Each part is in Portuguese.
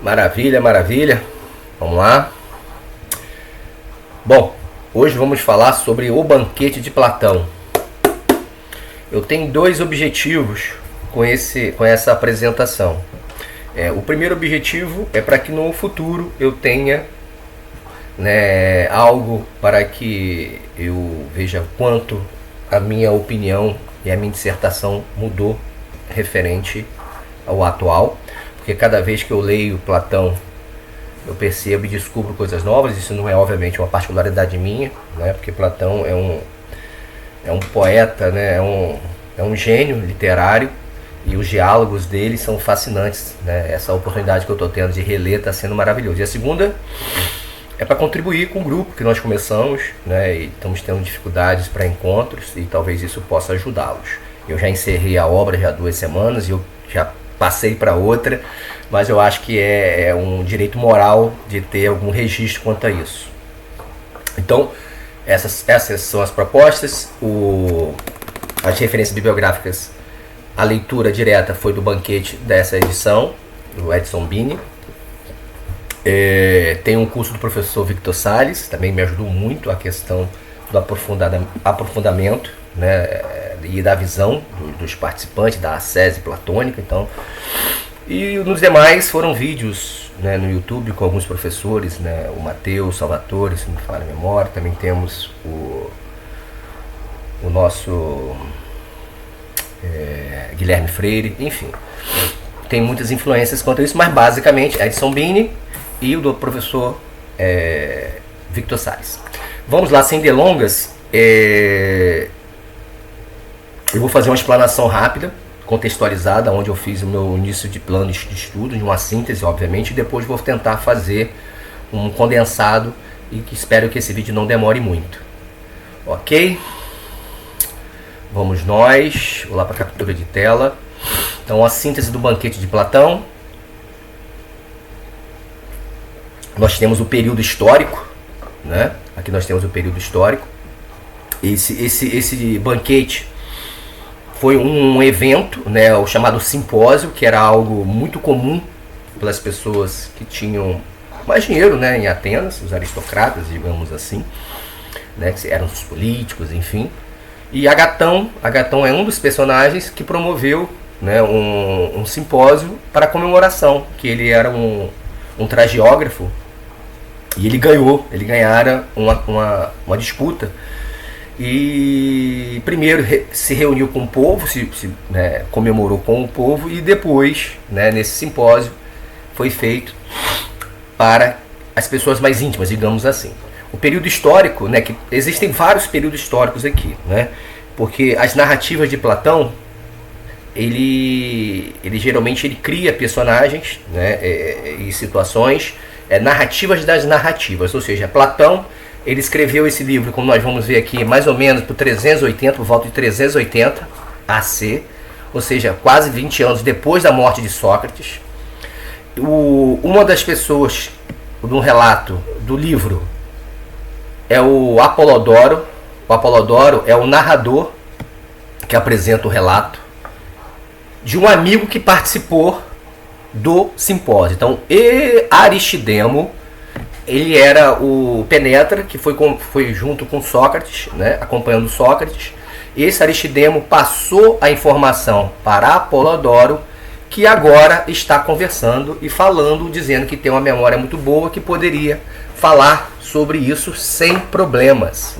Maravilha, maravilha. Vamos lá. Bom, hoje vamos falar sobre o banquete de Platão. Eu tenho dois objetivos com essa apresentação. O primeiro objetivo é para que no futuro eu tenha algo para que eu veja quanto a minha opinião e a minha dissertação mudou referente ao atual, porque cada vez que eu leio Platão eu percebo e descubro coisas novas. Isso não é obviamente uma particularidade minha, porque Platão é um poeta, é um gênio literário, e os diálogos dele são fascinantes, Essa oportunidade que eu estou tendo de reler está sendo maravilhosa. E a segunda é para contribuir com o grupo que nós começamos, e estamos tendo dificuldades para encontros, e talvez isso possa ajudá-los. Eu já encerrei a obra já há 2 semanas e eu já passei para outra, mas eu acho que é um direito moral de ter algum registro quanto a isso. Então, essas são as propostas. As referências bibliográficas, a leitura direta foi do banquete dessa edição, do Edson Bini. Tem um curso do professor Victor Salles, também me ajudou muito a questão do aprofundamento, e da visão dos participantes da ascese platônica. Então, e nos demais foram vídeos no YouTube com alguns professores, o Matheus Salvatore, se não me falha a memória. Também temos o nosso Guilherme Freire, enfim, tem muitas influências quanto a isso, mas basicamente Edson Bini e o do professor Victor Salles. Vamos lá, sem delongas. Eu vou fazer uma explanação rápida, contextualizada, onde eu fiz o meu início de plano de estudo, de uma síntese, obviamente, e depois vou tentar fazer um condensado, e que espero que esse vídeo não demore muito. Ok? Vamos nós, vou lá para a captura de tela. Então, a síntese do banquete de Platão. Nós temos o período histórico, Aqui nós temos o período histórico. Esse banquete foi um evento, o chamado simpósio, que era algo muito comum pelas pessoas que tinham mais dinheiro, em Atenas, os aristocratas, digamos assim, que eram os políticos, enfim. E Agatão é um dos personagens que promoveu um simpósio para comemoração, que ele era um tragiógrafo, e ele ganhara uma disputa. E primeiro se reuniu com o povo, comemorou com o povo, e depois, nesse simpósio, foi feito para as pessoas mais íntimas, digamos assim. O período histórico, que existem vários períodos históricos aqui, porque as narrativas de Platão, ele geralmente cria personagens, e situações, narrativas das narrativas, ou seja, Platão, ele escreveu esse livro, como nós vamos ver aqui, mais ou menos por volta de 380 AC, ou seja, quase 20 anos depois da morte de Sócrates. Uma das pessoas do relato do livro é o Apolodoro. O Apolodoro é o narrador que apresenta o relato de um amigo que participou do simpósio. Então, Aristidemo, ele era o Penetra, que foi junto com Sócrates, acompanhando Sócrates. Esse Aristidemo passou a informação para Apolodoro, que agora está conversando e falando, dizendo que tem uma memória muito boa, que poderia falar sobre isso sem problemas,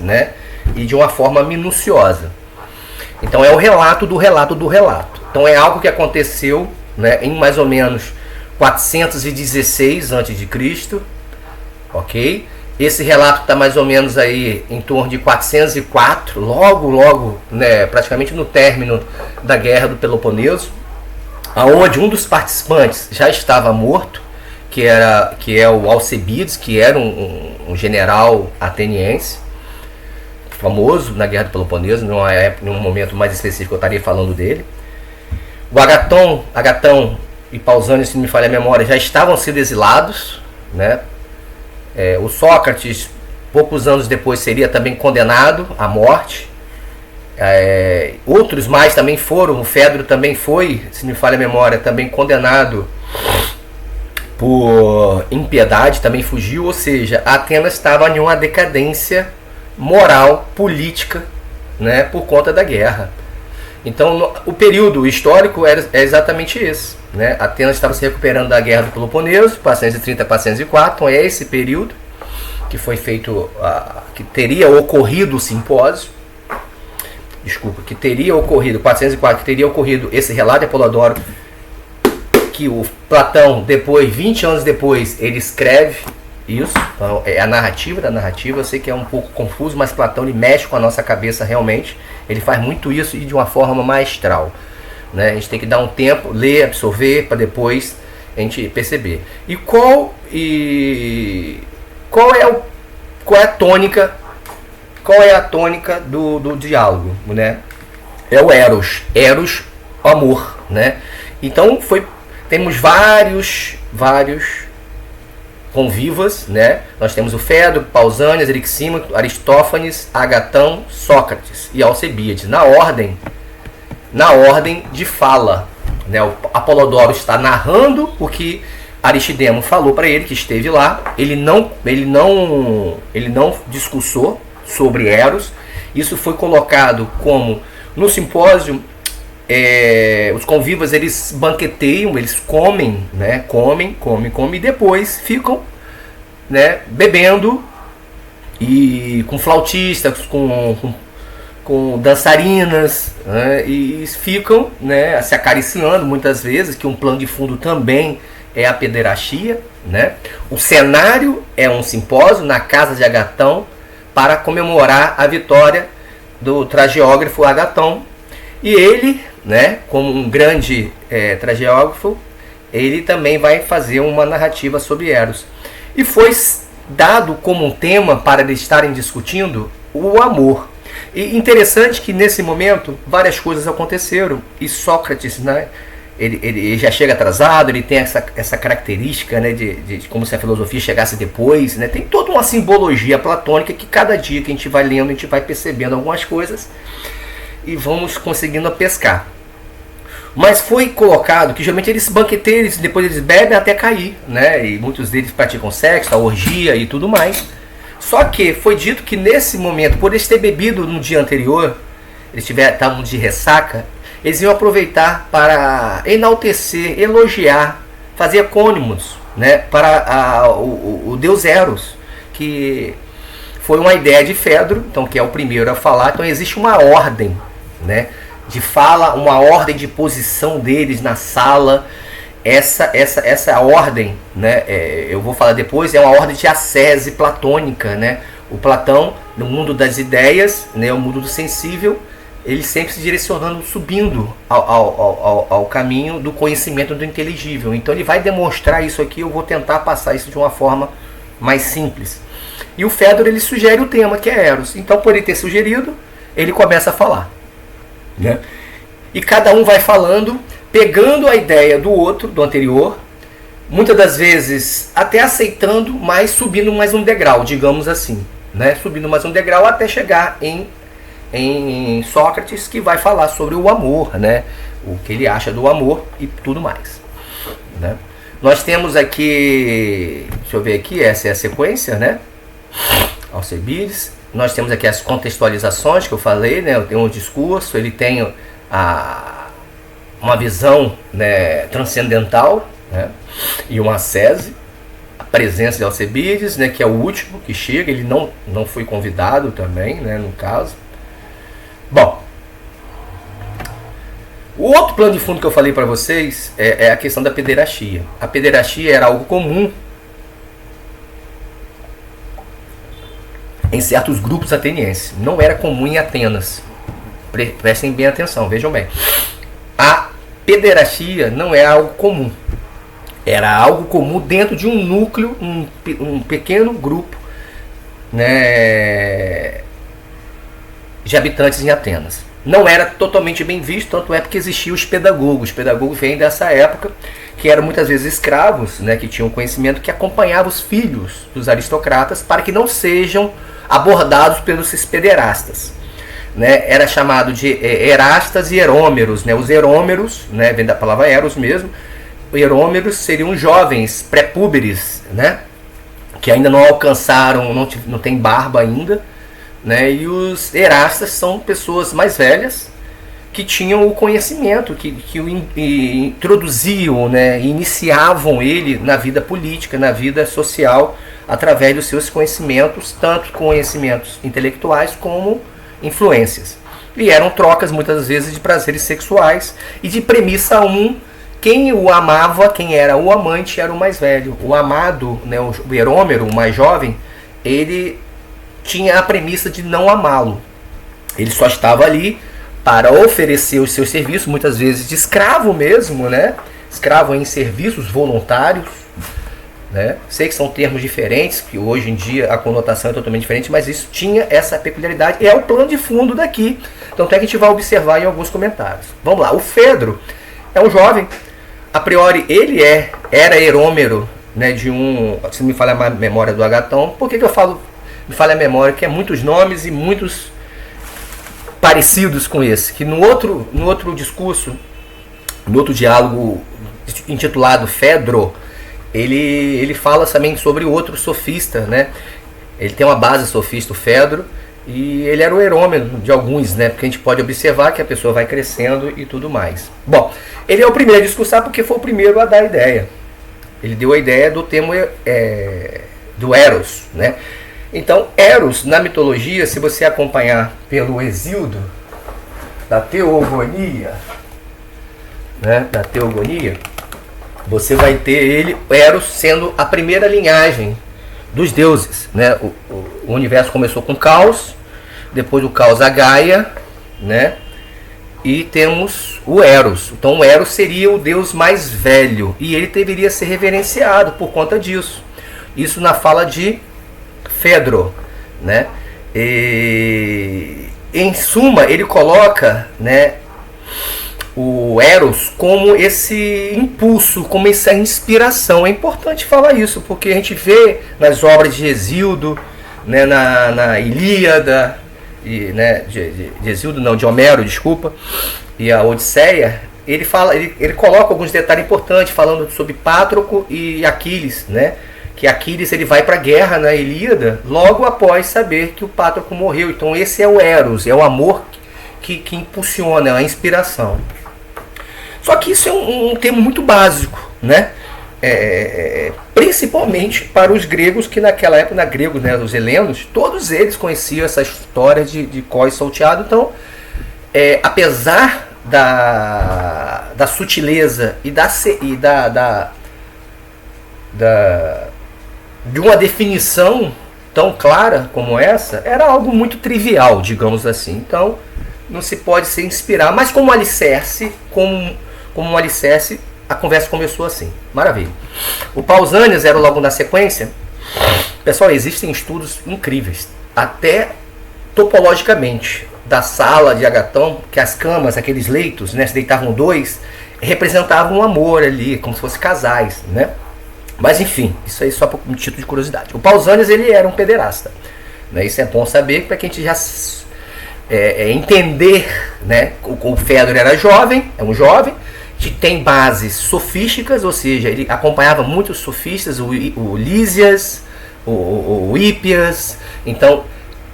e de uma forma minuciosa. Então é o relato do relato do relato. Então é algo que aconteceu em mais ou menos 416 a.C., ok? Esse relato está mais ou menos aí em torno de 404, logo, praticamente no término da Guerra do Peloponeso, aonde um dos participantes já estava morto, que é o Alcebiades, que era um general ateniense, famoso na Guerra do Peloponeso. Num momento mais específico eu estaria falando dele. O Agatão e Pausânias, se não me falha a memória, já estavam sendo exilados, o Sócrates, poucos anos depois, seria também condenado à morte. Outros mais também foram. O Fedro também foi, se me falha a memória, também condenado por impiedade também fugiu, ou seja, Atenas estava em uma decadência moral, política, né, por conta da guerra. Então, o período histórico é exatamente esse, né? Atenas estava se recuperando da guerra do Peloponeso, 430 a 404, então é esse período que foi feito, que teria ocorrido o simpósio, que teria ocorrido, 404, que teria ocorrido esse relato de Apolodoro, que o Platão, depois, 20 anos depois, ele escreve isso. Então, é a narrativa da narrativa. Eu sei que é um pouco confuso, mas Platão, ele mexe com a nossa cabeça realmente. Ele faz muito isso e de uma forma maestral, né? A gente tem que dar um tempo, ler, absorver, para depois a gente perceber. E qual é a tônica? Qual é a tônica do diálogo, né? É o Eros. Eros, amor, né? Então temos vários convivas, né? Nós temos o Fedro, Pausanias, Erixímaco, Aristófanes, Agatão, Sócrates e Alcebíades, na ordem de fala, né? O Apolodoro está narrando o que Aristidemo falou para ele, que esteve lá. Ele não discursou sobre Eros. Isso foi colocado como no simpósio. Os convivas, eles banqueteiam, eles comem, né? Comem e depois ficam, né, bebendo e com flautistas, com dançarinas, né, e ficam, né, se acariciando muitas vezes, que um plano de fundo também é a pederastia, né? O cenário é um simpósio na casa de Agatão para comemorar a vitória do trageógrafo Agatão. E ele, né, como um grande trageógrafo, ele também vai fazer uma narrativa sobre Eros. E foi dado como um tema para eles estarem discutindo o amor. E interessante que nesse momento várias coisas aconteceram. E Sócrates, né, ele já chega atrasado, ele tem essa característica, né, de como se a filosofia chegasse depois, né? Tem toda uma simbologia platônica que cada dia que a gente vai lendo, a gente vai percebendo algumas coisas e vamos conseguindo pescar. Mas foi colocado que geralmente eles banqueteiam, depois eles bebem até cair, né? E muitos deles praticam sexo, a orgia e tudo mais. Só que foi dito que nesse momento, por eles terem bebido no dia anterior, eles estavam de ressaca, eles iam aproveitar para enaltecer, elogiar, fazer ecônimos, né, para o deus Eros, que foi uma ideia de Fedro, então, que é o primeiro a falar. Então existe uma ordem, né, de fala, uma ordem de posição deles na sala. Essa ordem, né, eu vou falar depois, é uma ordem de ascese platônica, né? O Platão, no mundo das ideias, né, o mundo do sensível, ele sempre se direcionando, subindo ao caminho do conhecimento do inteligível. Então ele vai demonstrar isso aqui, eu vou tentar passar isso de uma forma mais simples. E o Fedro, ele sugere o tema, que é Eros. Então, por ele ter sugerido, ele começa a falar, né? E cada um vai falando, pegando a ideia do outro, do anterior, muitas das vezes até aceitando, mas subindo mais um degrau, digamos assim, né? Subindo mais um degrau até chegar em Sócrates, que vai falar sobre o amor, né? O que ele acha do amor e tudo mais, né? Nós temos aqui, deixa eu ver aqui, essa é a sequência, né? Alcebiades. Nós temos aqui as contextualizações que eu falei, né? Tem um discurso, ele tem uma visão, né, transcendental, né? E uma ascese, a presença de Alcebiades, né, que é o último que chega. Ele não foi convidado também, né, no caso. Bom, o outro plano de fundo que eu falei para vocês é a questão da pederastia. A pederastia era algo comum em certos grupos atenienses. Não era comum em Atenas. Prestem bem atenção, vejam bem. A pederastia não é algo comum. Era algo comum dentro de um núcleo, um pequeno grupo, né, de habitantes em Atenas. Não era totalmente bem visto, tanto é porque existiam os pedagogos. Os pedagogos vêm dessa época, que eram muitas vezes escravos, né, que tinham conhecimento, que acompanhavam os filhos dos aristocratas para que não sejam abordados pelos pederastas, né? Era chamado de erastas e herômeros, né? Os herômeros, né, vem da palavra eros mesmo, Herômeros seriam jovens, pré-púberes, né? Que ainda não alcançaram, não tem barba ainda, né? E os erastas são pessoas mais velhas que tinham o conhecimento, que o introduziam, né? Iniciavam ele na vida política, na vida social, através dos seus conhecimentos, tanto conhecimentos intelectuais como influências. E eram trocas muitas vezes de prazeres sexuais e de premissa quem o amava, quem era o amante, era o mais velho. O amado, né, o Herômero, o mais jovem, ele tinha a premissa de não amá-lo. Ele só estava ali para oferecer os seus serviços, muitas vezes de escravo mesmo, né? Escravo em serviços voluntários, né? Sei que são termos diferentes, que hoje em dia a conotação é totalmente diferente, mas isso tinha essa peculiaridade e é o plano de fundo daqui. Então até que a gente vai observar em alguns comentários. Vamos lá, o Fedro é um jovem. A priori, ele era Herômero, né, se não me falha a memória do Agatão. Por que eu falo, me falha a memória? Que é muitos nomes e muitos parecidos com esse. Que no outro discurso, no outro diálogo intitulado Fedro, ele fala também sobre outro sofista, né? Ele tem uma base sofista, o Fedro, e ele era o Herômero de alguns, né? Porque a gente pode observar que a pessoa vai crescendo e tudo mais. Bom, ele é o primeiro a discursar porque foi o primeiro a dar a ideia. Ele deu a ideia do termo do Eros, né? Então, Eros, na mitologia, se você acompanhar pelo Hesíodo, da Teogonia, né? Da Teogonia, você vai ter ele, Eros, sendo a primeira linhagem dos deuses, né? O universo começou com caos, depois do caos a Gaia, né? E temos o Eros. Então o Eros seria o deus mais velho e ele deveria ser reverenciado por conta disso. Isso na fala de Fedro, né? E, em suma, ele coloca, né, o Eros como esse impulso, como essa inspiração. É importante falar isso, porque a gente vê nas obras de Hesíodo, né, na Ilíada, né, de Hesíodo não, de Homero, desculpa, e a Odisseia, ele coloca alguns detalhes importantes, falando sobre Pátroco e Aquiles, né? Que Aquiles ele vai para a guerra na Ilíada logo após saber que o Pátroco morreu. Então esse é o Eros, é o amor que impulsiona, a inspiração. Só que isso é um termo muito básico, né? Principalmente para os gregos, que naquela época, gregos, né, os helenos, todos eles conheciam essa história de cós salteado. Então, apesar da sutileza e de uma definição tão clara como essa, era algo muito trivial, digamos assim. Então, não se pode se inspirar, mas como alicerce, a conversa começou assim. Maravilha. O Pausanias era logo na sequência. Pessoal, existem estudos incríveis, até topologicamente, da sala de Agatão, que as camas, aqueles leitos, né, se deitavam dois, representavam um amor ali, como se fossem casais, né? Mas enfim, isso aí só por um título de curiosidade. O Pausanias, ele era um pederasta, né? Isso é bom saber, para que a gente já entender, né? O Fedro era jovem, é um jovem, que tem bases sofísticas, ou seja, ele acompanhava muitos sofistas, o Lísias, o Hípias. Então,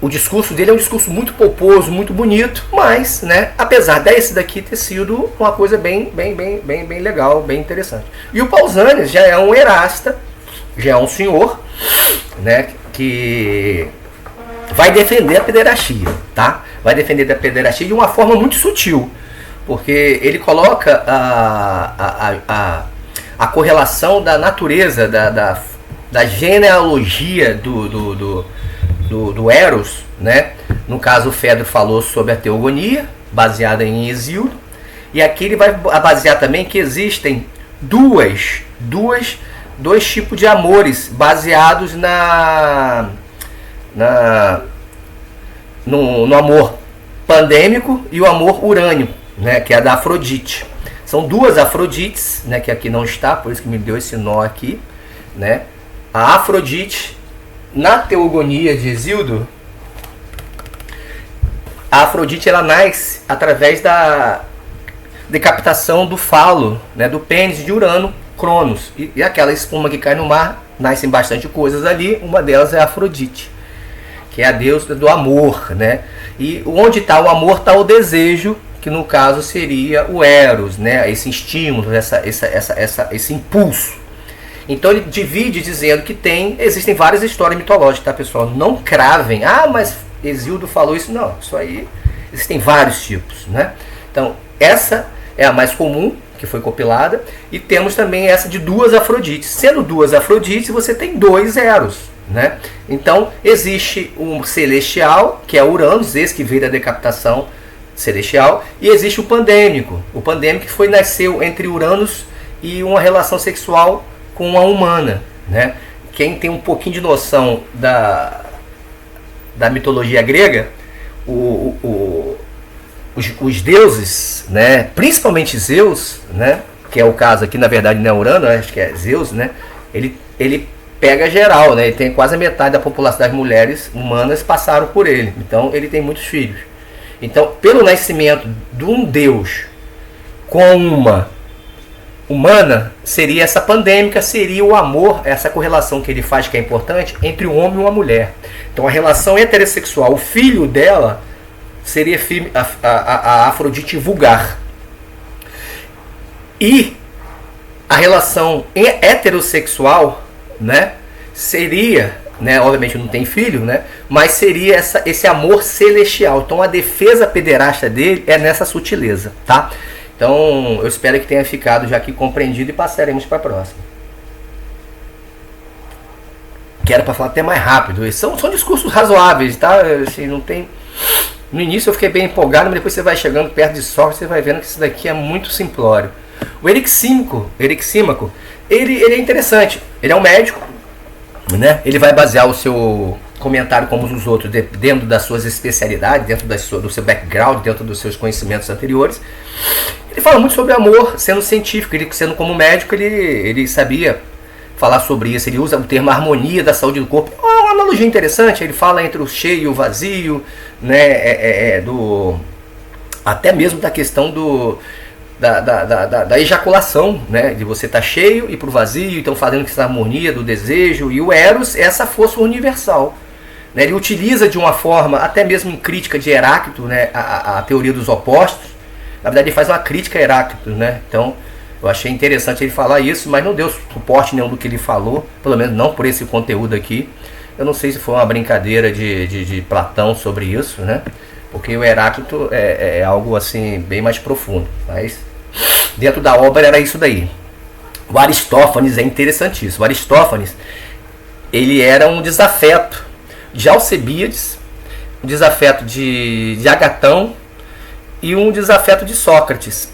o discurso dele é um discurso muito pomposo, muito bonito, mas, né, apesar desse daqui ter sido uma coisa bem legal, bem interessante. E o Pausanias já é um erasta, já é um senhor, né, que vai defender a pederastia, tá? Vai defender a pederastia de uma forma muito sutil, porque ele coloca a correlação da natureza, da genealogia do Eros, né? No caso, o Fedro falou sobre a teogonia, baseada em Hesíodo, e aqui ele vai basear também que existem dois tipos de amores baseados no amor pandêmico e o amor urânio, né, que é a da Afrodite. São duas Afrodites, né, que aqui não está, por isso que me deu esse nó aqui, né? A Afrodite, na teogonia de Hesíodo, a Afrodite ela nasce através da decapitação do falo, né, do pênis de Urano, Cronos. E aquela espuma que cai no mar, nascem bastante coisas ali, uma delas é a Afrodite, que é a deusa do amor, né? E onde está o amor, está o desejo, que no caso seria o Eros, né? Esse estímulo, esse impulso. Então ele divide dizendo que existem várias histórias mitológicas, tá, pessoal? Não cravem, mas Hesíodo falou isso. Não, isso aí, existem vários tipos, né? Então, essa é a mais comum, que foi compilada, e temos também essa de duas Afrodites. Sendo duas Afrodites, você tem dois Eros, né? Então, existe um celestial, que é Uranus, esse que veio da decapitação celestial, e existe o pandêmico. O pandêmico que nasceu entre Uranus e uma relação sexual com uma humana, né? Quem tem um pouquinho de noção da mitologia grega, os deuses, né? Principalmente Zeus, né? Que é o caso aqui, na verdade não é Urano, acho que é Zeus, né? Ele pega geral, né? Ele tem quase a metade da população das mulheres humanas passaram por ele. Então ele tem muitos filhos. Então, pelo nascimento de um deus com uma humana, seria essa pandêmica, seria o amor, essa correlação que ele faz, que é importante, entre um homem e uma mulher. Então a relação heterossexual, o filho dela seria a Afrodite vulgar. E a relação heterossexual, né, seria, né, obviamente não tem filho, né, mas seria esse amor celestial. Então a defesa pederasta dele é nessa sutileza, tá? Então eu espero que tenha ficado já aqui compreendido e passaremos para a próxima. Que era para falar até mais rápido. São discursos razoáveis, tá? Assim, não tem... No início eu fiquei bem empolgado, mas depois você vai chegando perto de Sócrates, você vai vendo que isso daqui é muito simplório. O Erixímaco, ele é interessante. Ele é um médico, né? Ele vai basear o seu comentário, como os outros, dentro das suas especialidades, dentro do seu background, dentro dos seus conhecimentos anteriores. Ele fala muito sobre amor, sendo científico. Ele, sendo como médico, ele sabia falar sobre isso. Ele usa o termo harmonia da saúde do corpo. É uma analogia interessante. Ele fala entre o cheio e o vazio, né? Até mesmo da questão da ejaculação, né? De você estar cheio e para o vazio. Então falando que essa harmonia do desejo. E o Eros é essa força universal, né? Ele utiliza de uma forma, até mesmo em crítica de Heráclito, né? A teoria dos opostos. Na verdade ele faz uma crítica a Heráclito, né? Então eu achei interessante ele falar isso, mas não deu suporte nenhum do que ele falou, pelo menos não por esse conteúdo aqui. Eu não sei se foi uma brincadeira de Platão sobre isso, né? Porque o Heráclito é algo assim bem mais profundo, mas dentro da obra era isso daí. O Aristófanes é interessantíssimo. O Aristófanes, ele era um desafeto de Alcebiades, um desafeto de Agatão e um desafeto de Sócrates,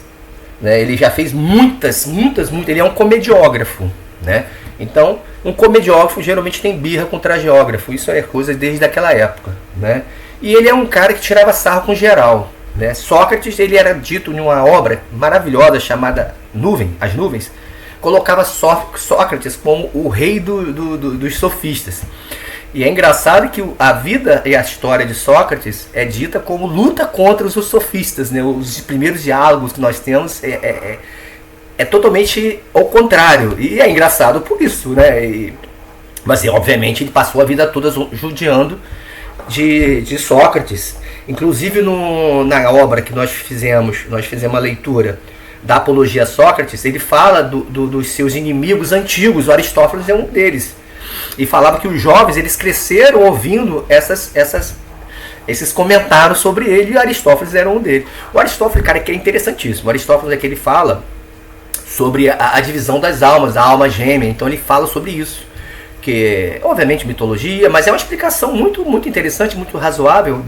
né? Ele já fez muitas. Ele é um comediógrafo, né? Então, um comediógrafo geralmente tem birra com trageógrafo. Isso é coisa desde aquela época, né? E ele é um cara que tirava sarro com geral, né? Sócrates, ele era dito em uma obra maravilhosa chamada As Nuvens, colocava Sócrates como o rei dos sofistas. E é engraçado que a vida e a história de Sócrates é dita como luta contra os sofistas, né? Os primeiros diálogos que nós temos é totalmente ao contrário. E é engraçado por isso, né? Mas obviamente ele passou a vida toda judiando de Sócrates. Inclusive na obra que nós fizemos a leitura da Apologia a Sócrates, ele fala dos seus inimigos antigos. O Aristófanes é um deles. E falava que os jovens, eles cresceram ouvindo esses comentários sobre ele, e Aristófanes era um deles. O Aristófanes, cara, que é interessantíssimo. O Aristófanes é que ele fala sobre a divisão das almas, a alma gêmea. Então ele fala sobre isso, que obviamente mitologia, mas é uma explicação muito, muito interessante, muito razoável.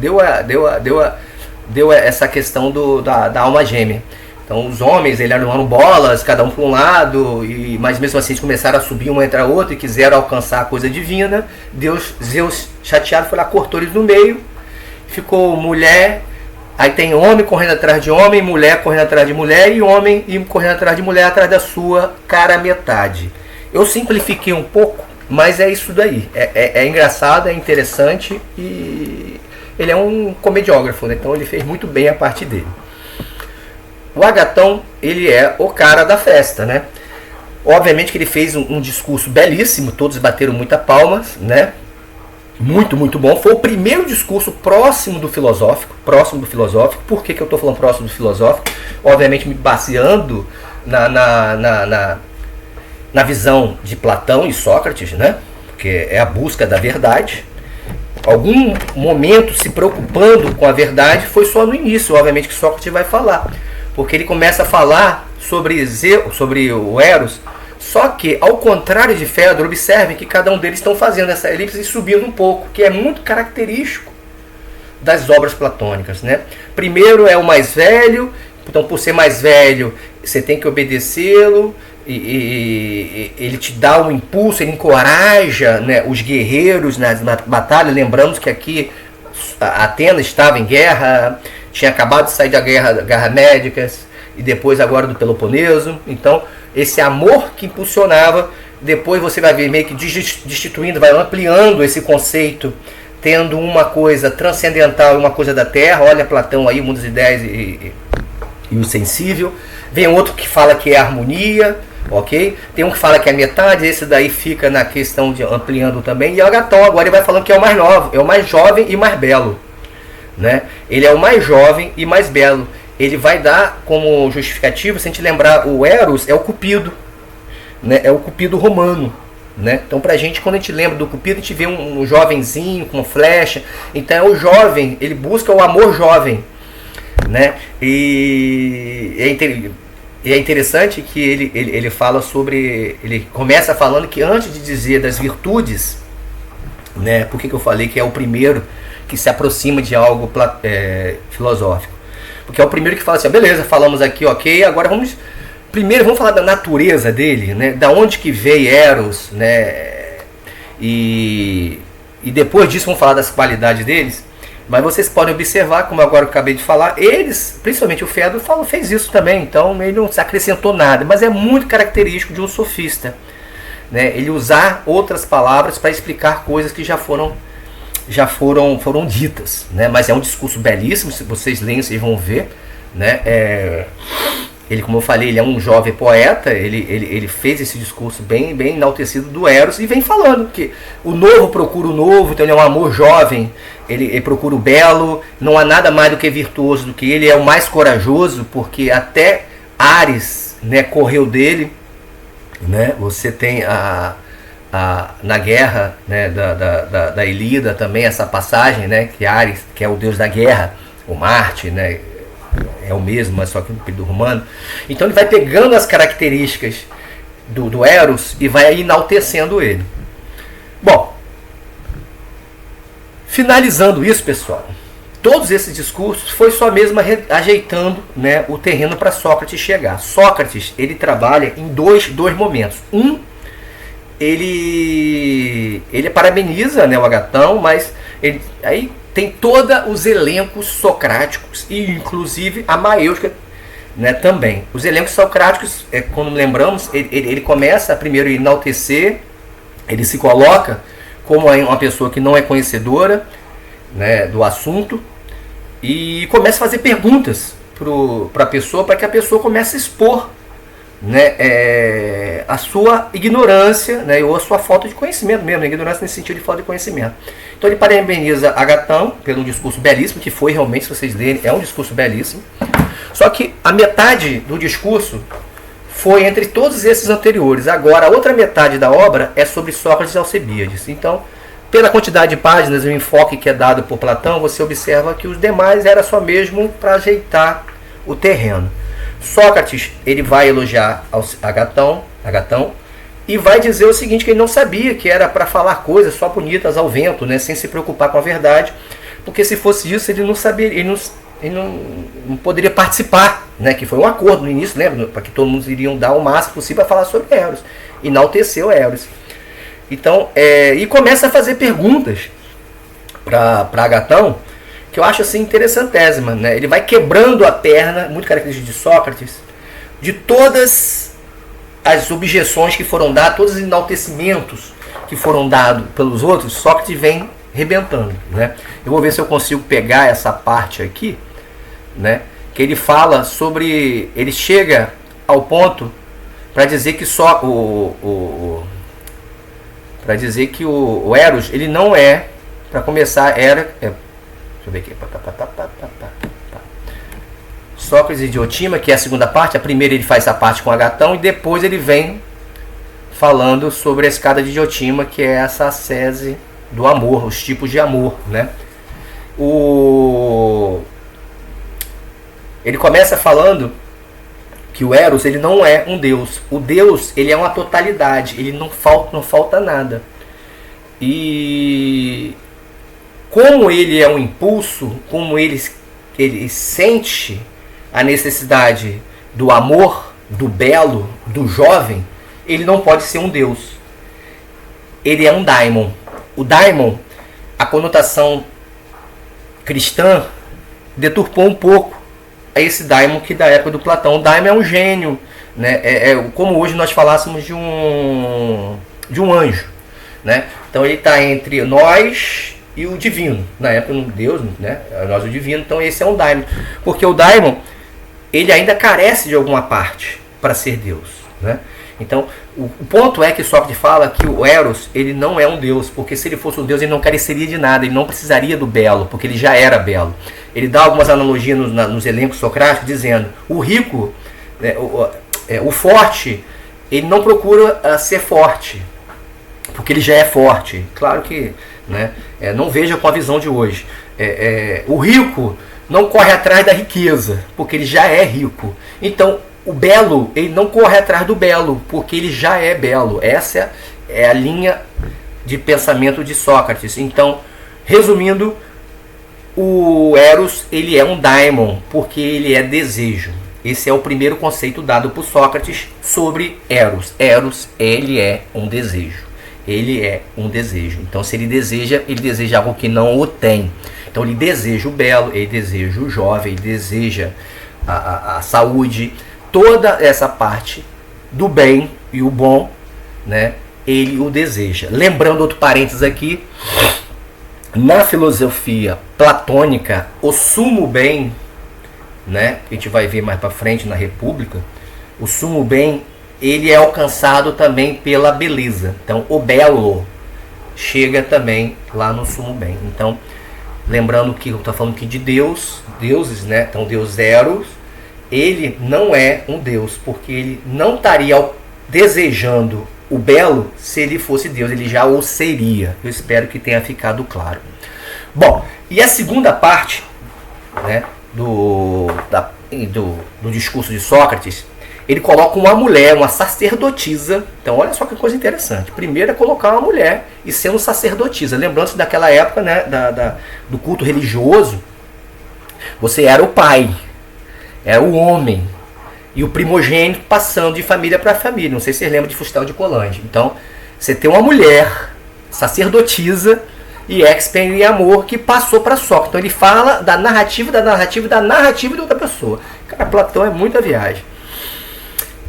Deu essa questão da alma gêmea. Então os homens, eles eram bolas, cada um para um lado, mas mesmo assim eles começaram a subir uma entre a outra e quiseram alcançar a coisa divina. Zeus, chateado, foi lá, cortou eles no meio, ficou mulher, aí tem homem correndo atrás de homem, mulher correndo atrás de mulher, e homem correndo atrás de mulher atrás da sua cara metade. Eu simplifiquei um pouco, mas é isso daí. É engraçado, é interessante, e ele é um comediógrafo, né? Então ele fez muito bem a parte dele. O Agatão, ele é o cara da festa, né? Obviamente que ele fez um discurso belíssimo, todos bateram muita palmas, né? Muito, muito bom. Foi o primeiro discurso próximo do filosófico. Por que eu estou falando próximo do filosófico? Obviamente me baseando na visão de Platão e Sócrates, né? Porque é a busca da verdade. Algum momento se preocupando com a verdade foi só no início, obviamente que Sócrates vai falar. Porque ele começa a falar sobre o Eros, só que, ao contrário de Fedro, observem que cada um deles estão fazendo essa elipse e subindo um pouco, que é muito característico das obras platônicas, né? Primeiro é o mais velho, então por ser mais velho, você tem que obedecê-lo, e ele te dá um impulso, ele encoraja, né, os guerreiros na batalha. Lembramos que aqui Atenas estava em guerra, tinha acabado de sair da guerra médicas, e depois agora do Peloponeso. Então esse amor que impulsionava, depois você vai ver meio que destituindo, vai ampliando esse conceito, tendo uma coisa transcendental e uma coisa da terra. Olha Platão aí, o mundo das ideias e o sensível. Vem outro que fala que é harmonia, ok? Tem um que fala que é metade, esse daí fica na questão de ampliando também. E o Agatão agora ele vai falando que é o mais novo, é o mais jovem e mais belo, né? Ele é o mais jovem e mais belo. Ele vai dar como justificativo, se a gente lembrar, o Eros é o Cupido, né? É o Cupido romano, né? Então pra gente, quando a gente lembra do Cupido, a gente vê um jovenzinho com flecha. Então é o jovem, ele busca o amor jovem, né? E é interessante que ele fala sobre, ele começa falando que antes de dizer das virtudes, né? Por que eu falei que é o primeiro que se aproxima de algo filosófico? Porque é o primeiro que fala assim, beleza, falamos aqui, ok, agora vamos falar da natureza dele, né? Da onde que veio Eros, né? E depois disso vamos falar das qualidades deles. Mas vocês podem observar, como agora eu acabei de falar, eles, principalmente o Fedro, fez isso também, então ele não se acrescentou nada, mas é muito característico de um sofista, né? Ele usar outras palavras para explicar coisas que já foram ditas, né? Mas é um discurso belíssimo, se vocês leem, vocês vão ver, né? Ele, como eu falei, ele é um jovem poeta, ele fez esse discurso bem enaltecido do Eros e vem falando que o novo procura o novo, então ele é um amor jovem, ele procura o belo, não há nada mais do que virtuoso do que ele, é o mais corajoso, porque até Ares, né, correu dele, né? Você tem na guerra, né, da Ilíada também essa passagem, né, que Ares, que é o deus da guerra, o Marte, né, é o mesmo, mas só que no período romano. Então ele vai pegando as características do Eros e vai enaltecendo ele. Bom, finalizando isso, pessoal, todos esses discursos foi só mesmo ajeitando, né, o terreno para Sócrates chegar. Sócrates, ele trabalha em dois momentos. Ele parabeniza, né, o Agatão, mas aí tem todos os elencos socráticos e inclusive a Maêutica, né, também. Os elencos socráticos, quando lembramos, ele começa a primeiro enaltecer, ele se coloca como uma pessoa que não é conhecedora, né, do assunto, e começa a fazer perguntas para a pessoa, para que a pessoa comece a expor, né, a sua ignorância, né, ou a sua falta de conhecimento mesmo, ignorância nesse sentido de falta de conhecimento. Então ele parabeniza Agatão pelo discurso belíssimo, que foi realmente, se vocês lerem, é um discurso belíssimo. Só que a metade do discurso foi entre todos esses anteriores. Agora a outra metade da obra é sobre Sócrates e Alcebíades. Então, pela quantidade de páginas e o enfoque que é dado por Platão, você observa que os demais era só mesmo para ajeitar o terreno. Sócrates, ele vai elogiar Agatão e vai dizer o seguinte, que ele não sabia que era para falar coisas só bonitas ao vento, né, sem se preocupar com a verdade, porque se fosse isso ele não saberia, ele não poderia participar, né, que foi um acordo no início, lembra, para que todo mundo iriam dar o máximo possível para falar sobre Eros, enalteceu Eros. Então, e começa a fazer perguntas para Agatão, que eu acho assim interessantésima, né? Ele vai quebrando a perna, muito característico de Sócrates, de todas as objeções que foram dadas, todos os enaltecimentos que foram dados pelos outros, Sócrates vem rebentando, né? Eu vou ver se eu consigo pegar essa parte aqui, né? Que ele fala sobre, ele chega ao ponto para dizer que só para dizer que o Eros, ele não é, para começar, deixa eu ver aqui, Sócrates e Diotima, que é a segunda parte. A primeira ele faz essa parte com Agatão, e depois ele vem falando sobre a escada de Diotima, que é essa ascese do amor, os tipos de amor, né? Ele começa falando que o Eros, ele não é um deus. O deus, ele é uma totalidade, ele não falta nada. E como ele é um impulso, como ele sente a necessidade do amor, do belo, do jovem, ele não pode ser um deus. Ele é um daimon. O daimon, a conotação cristã deturpou um pouco a esse daimon que da época do Platão. O daimon é um gênio, né? É como hoje nós falássemos de um anjo, né? Então ele está entre nós e o divino. Na época, Deus, né? Nós o divino. Então esse é um daimon, porque o daimon, ele ainda carece de alguma parte para ser Deus, né? Então, o ponto é que Sócrates fala que o Eros, ele não é um deus, porque se ele fosse um deus, ele não careceria de nada, ele não precisaria do belo, porque ele já era belo. Ele dá algumas analogias nos elencos socráticos, dizendo, o rico, o forte, ele não procura ser forte, porque ele já é forte. Claro que, né, não veja com a visão de hoje. O rico não corre atrás da riqueza, porque ele já é rico. Então, o belo, ele não corre atrás do belo, porque ele já é belo. Essa é a linha de pensamento de Sócrates. Então, resumindo, o Eros, ele é um daimon, porque ele é desejo. Esse é o primeiro conceito dado por Sócrates sobre Eros. Eros, ele é um desejo. Ele é um desejo. Então, se ele deseja algo que não o tem. Então, ele deseja o belo, ele deseja o jovem, ele deseja a saúde. Toda essa parte do bem e o bom, né, ele o deseja. Lembrando outro parênteses aqui, na filosofia platônica, o sumo bem, né, que a gente vai ver mais para frente na República, o sumo bem, ele é alcançado também pela beleza. Então, o belo chega também lá no sumo bem. Então, lembrando que eu estou falando aqui de deuses, né? Então, Deus Eros, ele não é um deus, porque ele não estaria desejando o belo se ele fosse Deus, ele já o seria. Eu espero que tenha ficado claro. Bom, e a segunda parte, né, do discurso de Sócrates, ele coloca uma mulher, uma sacerdotisa. Então olha só que coisa interessante. Primeiro é colocar uma mulher e sendo sacerdotisa. Lembrando-se daquela época, né, do culto religioso, você era o pai, era o homem, e o primogênito passando de família para família. Não sei se vocês lembram de Fustel de Colange. Então, você tem uma mulher, sacerdotisa e expert em amor, que passou para Sócrates. Então, ele fala da narrativa de outra pessoa. Cara, Platão é muita viagem.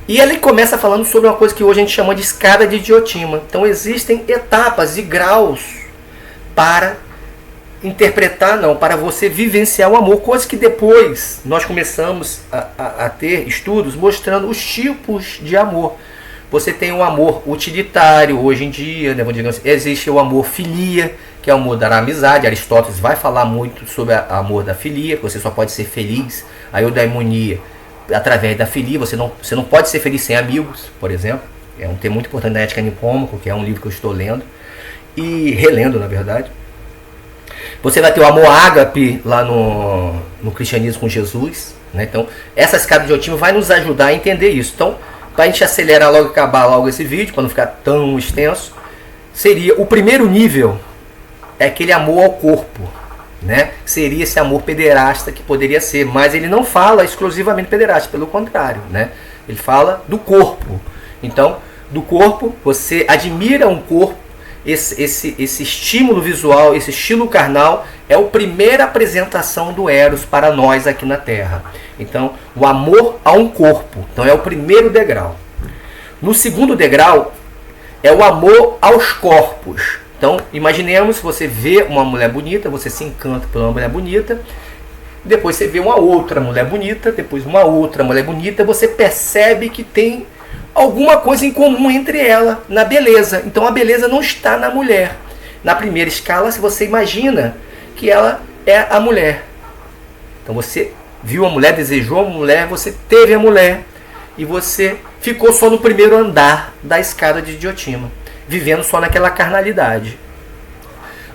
E ele começa falando sobre uma coisa que hoje a gente chama de escada de Diotima. Então, existem etapas e graus para interpretar, não, para você vivenciar o amor, coisa que depois nós começamos a ter estudos mostrando os tipos de amor. Você tem o amor utilitário hoje em dia, né, digamos, existe o amor filia, que é o amor da amizade. Aristóteles vai falar muito sobre o amor da filia, que você só pode ser feliz, a eudaimonia, através da filia. Você não pode ser feliz sem amigos, por exemplo. É um tema muito importante na Ética Nicômaco, que é um livro que eu estou lendo e relendo, na verdade. Você vai ter o amor ágape lá no cristianismo com Jesus, né? Então, essa escada de Diotima vai nos ajudar a entender isso. Então, para a gente acelerar logo e acabar logo esse vídeo, para não ficar tão extenso, seria o primeiro nível, é aquele amor ao corpo, né? Seria esse amor pederasta que poderia ser, mas ele não fala exclusivamente pederasta, pelo contrário, né? Ele fala do corpo. Então, do corpo, você admira um corpo. Esse estímulo visual, esse estilo carnal é a primeira apresentação do Eros para nós aqui na Terra. Então, o amor a um corpo. Então, é o primeiro degrau. No segundo degrau, é o amor aos corpos. Então, imaginemos, você vê uma mulher bonita, você se encanta por uma mulher bonita, depois você vê uma outra mulher bonita, depois uma outra mulher bonita, você percebe que tem alguma coisa em comum entre ela, na beleza. Então a beleza não está na mulher. Na primeira escala, se você imagina que ela é a mulher. Então você viu a mulher, desejou a mulher, você teve a mulher e você ficou só no primeiro andar da escada de Diotima, vivendo só naquela carnalidade.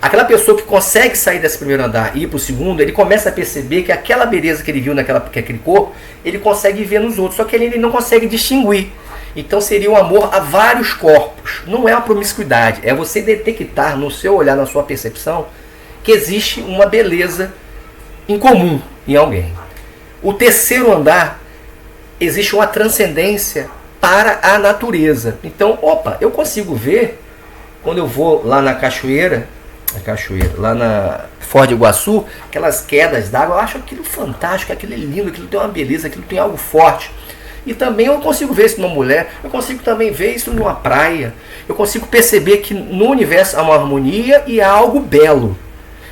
Aquela pessoa que consegue sair desse primeiro andar e ir para o segundo, ele começa a perceber que aquela beleza que ele viu naquele corpo, ele consegue ver nos outros, só que ele não consegue distinguir. Então seria um amor a vários corpos. Não é uma promiscuidade, é você detectar no seu olhar, na sua percepção, que existe uma beleza em comum em alguém. O terceiro andar, existe uma transcendência para a natureza. Então, eu consigo ver, quando eu vou lá na cachoeira, lá na Foz do Iguaçu, aquelas quedas d'água, eu acho aquilo fantástico, aquilo é lindo, aquilo tem uma beleza, aquilo tem algo forte. E também eu consigo ver isso numa mulher, eu consigo também ver isso numa praia, eu consigo perceber que no universo há uma harmonia e há algo belo.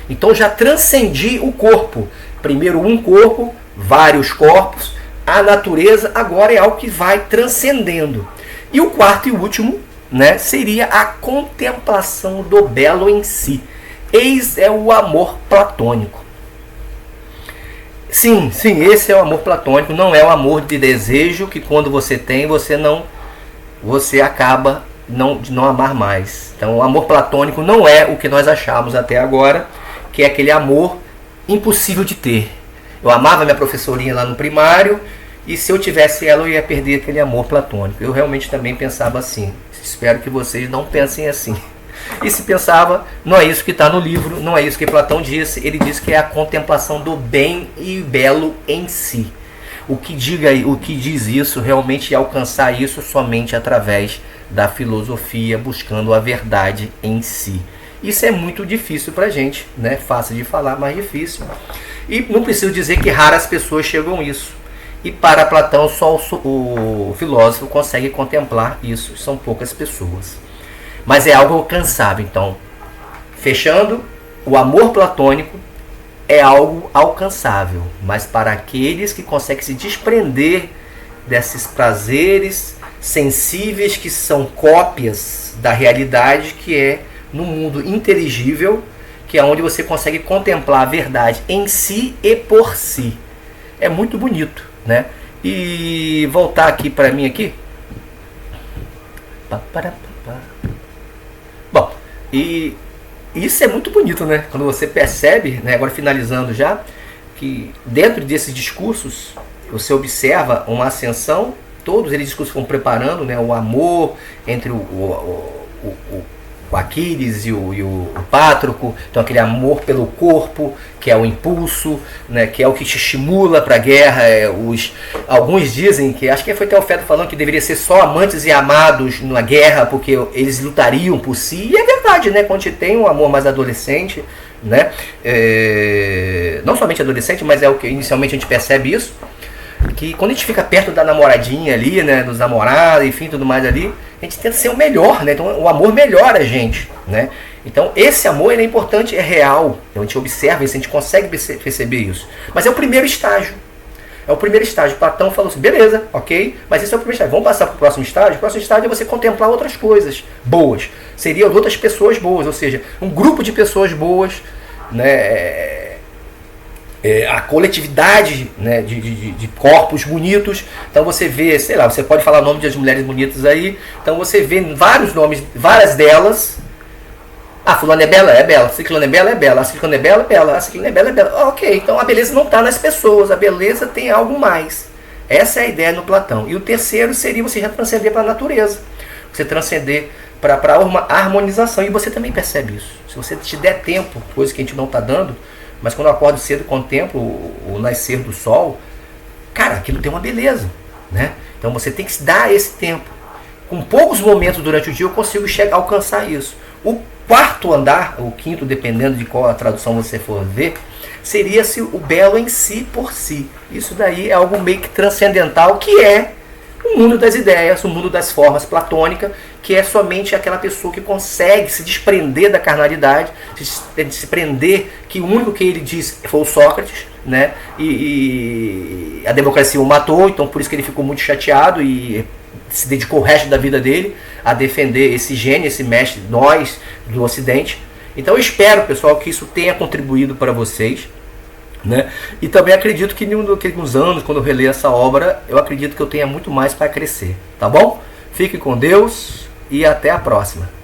Então já transcendi o corpo. Primeiro um corpo, vários corpos, a natureza agora é algo que vai transcendendo. E o quarto e último, né, seria a contemplação do belo em si. Eis é o amor platônico. Sim, esse é o amor platônico, não é o amor de desejo que quando você tem, você acaba de não amar mais. Então o amor platônico não é o que nós achamos até agora, que é aquele amor impossível de ter. Eu amava minha professorinha lá no primário, e se eu tivesse ela, eu ia perder aquele amor platônico. Eu realmente também pensava assim. Espero que vocês não pensem assim. E se pensava, não é isso que está no livro, não é isso que Platão disse. Ele diz que é a contemplação do bem e belo em si. O que diz isso realmente é alcançar isso somente através da filosofia, buscando a verdade em si. Isso é muito difícil para a gente, né? Fácil de falar, mas difícil. E não preciso dizer que raras pessoas chegam a isso. E para Platão, só o filósofo consegue contemplar isso. São poucas pessoas. Mas é algo alcançável. Então, fechando, o amor platônico é algo alcançável. Mas para aqueles que conseguem se desprender desses prazeres sensíveis que são cópias da realidade, que é no mundo inteligível, que é onde você consegue contemplar a verdade em si e por si. É muito bonito, né? E voltar aqui para mim aqui. Bom, e isso é muito bonito, né? Quando você percebe, né, agora finalizando já, que dentro desses discursos você observa uma ascensão, todos eles discursos vão preparando, né, o amor entre o Aquiles e o Pátroco, então aquele amor pelo corpo, que é o impulso, né, que é o que te estimula para a guerra. Alguns dizem que, acho que foi Teofesto falando que deveria ser só amantes e amados na guerra, porque eles lutariam por si, e é verdade, né, quando a gente tem um amor mais adolescente, né, não somente adolescente, mas é o que inicialmente a gente percebe isso, que quando a gente fica perto da namoradinha ali, né, dos namorados, enfim, tudo mais ali, a gente tenta ser o melhor, né? Então o amor melhora a gente, né? Então esse amor, ele é importante, é real. Então, a gente observa isso, a gente consegue perceber isso. Mas é o primeiro estágio. É o primeiro estágio. Platão falou assim, beleza, ok, mas esse é o primeiro estágio. Vamos passar para o próximo estágio? O próximo estágio é você contemplar outras coisas boas. Seriam outras pessoas boas, ou seja, um grupo de pessoas boas, né? A coletividade, né, de corpos bonitos. Então você vê, sei lá, você pode falar o nome das mulheres bonitas aí. Então você vê vários nomes, várias delas. Fulana é bela? É bela. Ciclana é bela? É bela. A ciclana é bela? É bela. A ciclana é bela? É bela. Ok, então a beleza não está nas pessoas, a beleza tem algo mais. Essa é a ideia no Platão. E o terceiro seria você já transcender para a natureza. Você transcender para a harmonização. E você também percebe isso. Se você te der tempo, coisa que a gente não está dando, mas quando eu acordo cedo, contemplo o nascer do sol, cara, aquilo tem uma beleza, né? Então você tem que se dar esse tempo. Com poucos momentos durante o dia eu consigo alcançar isso. O quarto andar, ou quinto, dependendo de qual a tradução você for ver, seria-se o belo em si por si. Isso daí é algo meio que transcendental, que é o mundo das ideias, o mundo das formas platônicas, que é somente aquela pessoa que consegue se desprender da carnalidade, se desprender que o único que ele diz foi o Sócrates, né? E a democracia o matou, então por isso que ele ficou muito chateado e se dedicou o resto da vida dele a defender esse gênio, esse mestre, nós do Ocidente. Então eu espero, pessoal, que isso tenha contribuído para vocês, né? E também acredito que daqui a uns anos, quando eu reler essa obra, eu acredito que eu tenha muito mais para crescer, tá bom? Fique com Deus e até a próxima.